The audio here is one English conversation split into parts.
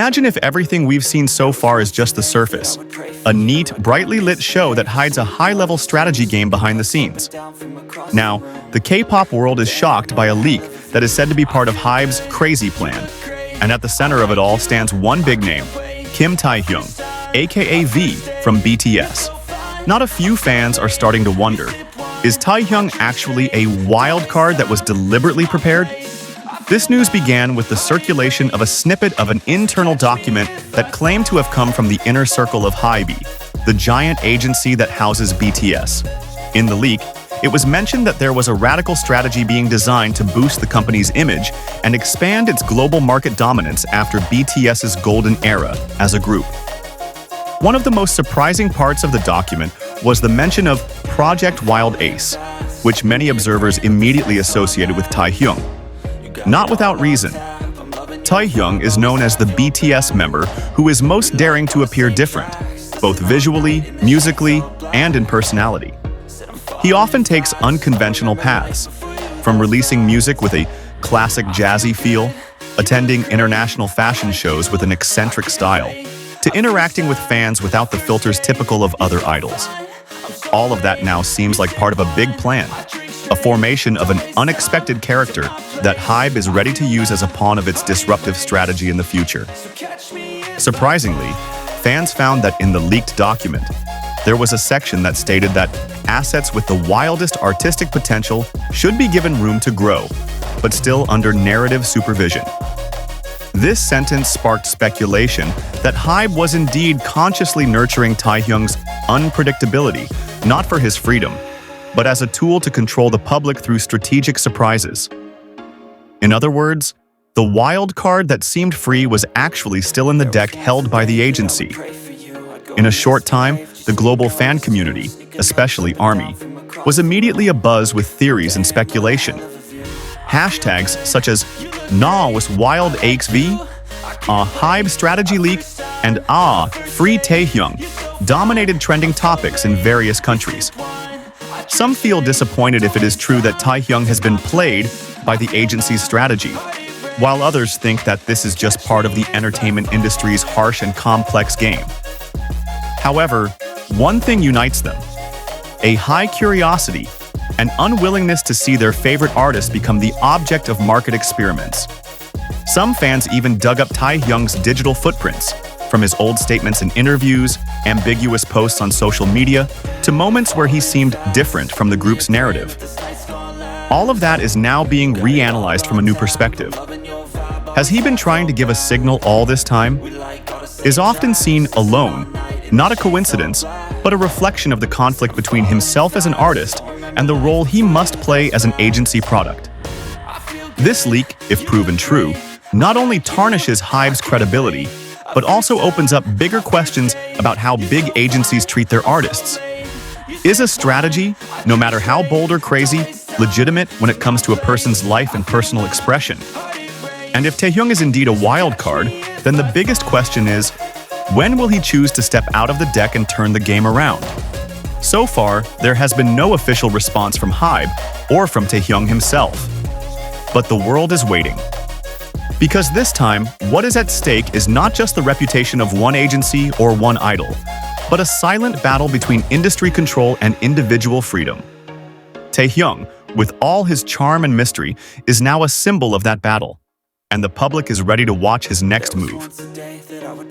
Imagine if everything we've seen so far is just the surface. A neat, brightly lit show that hides a high-level strategy game behind the scenes. Now, the K-pop world is shocked by a leak that is said to be part of HYBE's crazy plan. And at the center of it all stands one big name, Kim Taehyung, aka V from BTS. Not a few fans are starting to wonder, is Taehyung actually a wild card that was deliberately prepared? This news began with the circulation of a snippet of an internal document that claimed to have come from the inner circle of HYBE, the giant agency that houses BTS. In the leak, it was mentioned that there was a radical strategy being designed to boost the company's image and expand its global market dominance after BTS's golden era as a group. One of the most surprising parts of the document was the mention of Project Wild Ace, which many observers immediately associated with Taehyung. Not without reason. Taehyung is known as the BTS member who is most daring to appear different, both visually, musically, and in personality. He often takes unconventional paths, from releasing music with a classic jazzy feel, attending international fashion shows with an eccentric style, to interacting with fans without the filters typical of other idols. All of that now seems like part of a big plan, a formation of an unexpected character that HYBE is ready to use as a pawn of its disruptive strategy in the future. Surprisingly, fans found that in the leaked document, there was a section that stated that assets with the wildest artistic potential should be given room to grow, but still under narrative supervision. This sentence sparked speculation that HYBE was indeed consciously nurturing Taehyung's unpredictability, not for his freedom, but as a tool to control the public through strategic surprises. In other words, the wild card that seemed free was actually still in the deck held by the agency. In a short time, the global fan community, especially ARMY, was immediately abuzz with theories and speculation. Hashtags such as "Nah was Wild Ace V," HYBE strategy leak, and Free Taehyung dominated trending topics in various countries. Some feel disappointed if it is true that Taehyung has been played by the agency's strategy, while others think that this is just part of the entertainment industry's harsh and complex game. However, one thing unites them: a high curiosity, an unwillingness to see their favorite artist become the object of market experiments. Some fans even dug up Taehyung's digital footprints, from his old statements in interviews, ambiguous posts on social media, to moments where he seemed different from the group's narrative. All of that is now being reanalyzed from a new perspective. Has he been trying to give a signal all this time? Is often seen alone, not a coincidence, but a reflection of the conflict between himself as an artist and the role he must play as an agency product. This leak, if proven true, not only tarnishes HYBE's credibility, but also opens up bigger questions about how big agencies treat their artists. Is a strategy, no matter how bold or crazy, legitimate when it comes to a person's life and personal expression? And if Taehyung is indeed a wild card, then the biggest question is, when will he choose to step out of the deck and turn the game around? So far, there has been no official response from HYBE or from Taehyung himself. But the world is waiting. Because this time, what is at stake is not just the reputation of one agency or one idol, but a silent battle between industry control and individual freedom. Taehyung, with all his charm and mystery, is now a symbol of that battle, and the public is ready to watch his next move.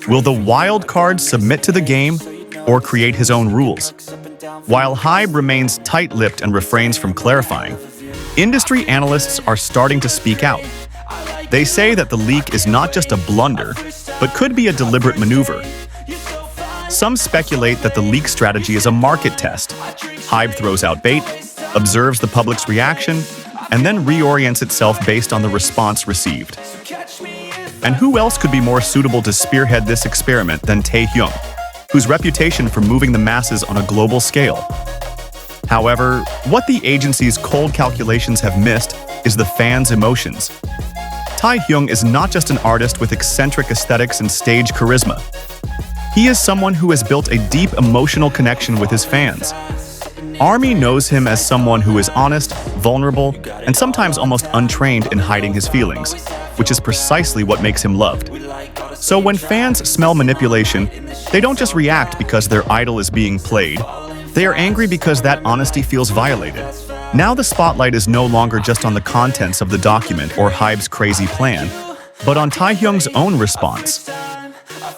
Will the wild card submit to the game or create his own rules? While HYBE remains tight-lipped and refrains from clarifying, industry analysts are starting to speak out. They say that the leak is not just a blunder, but could be a deliberate maneuver. Some speculate that the leak strategy is a market test. HYBE throws out bait, observes the public's reaction, and then reorients itself based on the response received. And who else could be more suitable to spearhead this experiment than Taehyung, whose reputation for moving the masses on a global scale? However, what the agency's cold calculations have missed is the fans' emotions. Taehyung is not just an artist with eccentric aesthetics and stage charisma. He is someone who has built a deep emotional connection with his fans. ARMY knows him as someone who is honest, vulnerable, and sometimes almost untrained in hiding his feelings, which is precisely what makes him loved. So when fans smell manipulation, they don't just react because their idol is being played. They are angry because that honesty feels violated. Now the spotlight is no longer just on the contents of the document or HYBE's crazy plan, but on Taehyung's own response.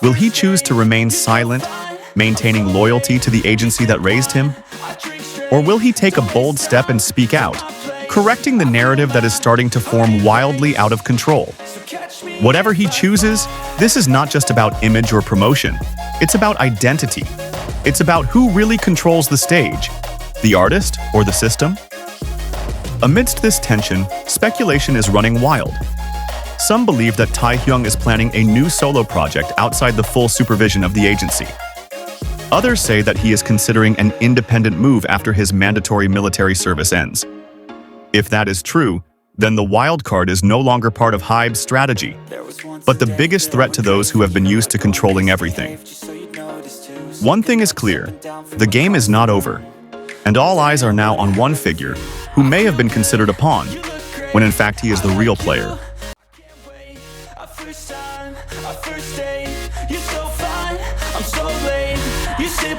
Will he choose to remain silent, maintaining loyalty to the agency that raised him? Or will he take a bold step and speak out, correcting the narrative that is starting to form wildly out of control? Whatever he chooses, this is not just about image or promotion. It's about identity. It's about who really controls the stage, the artist or the system? Amidst this tension, speculation is running wild. Some believe that Taehyung is planning a new solo project outside the full supervision of the agency. Others say that he is considering an independent move after his mandatory military service ends. If that is true, then the wildcard is no longer part of HYBE's strategy, but the biggest threat to those who have been used to controlling everything. One thing is clear, the game is not over, and all eyes are now on one figure who may have been considered a pawn, when in fact he is the real player.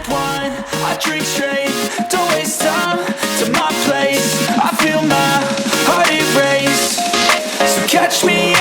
I drink straight, don't waste time to my place. I feel my heart erase, so catch me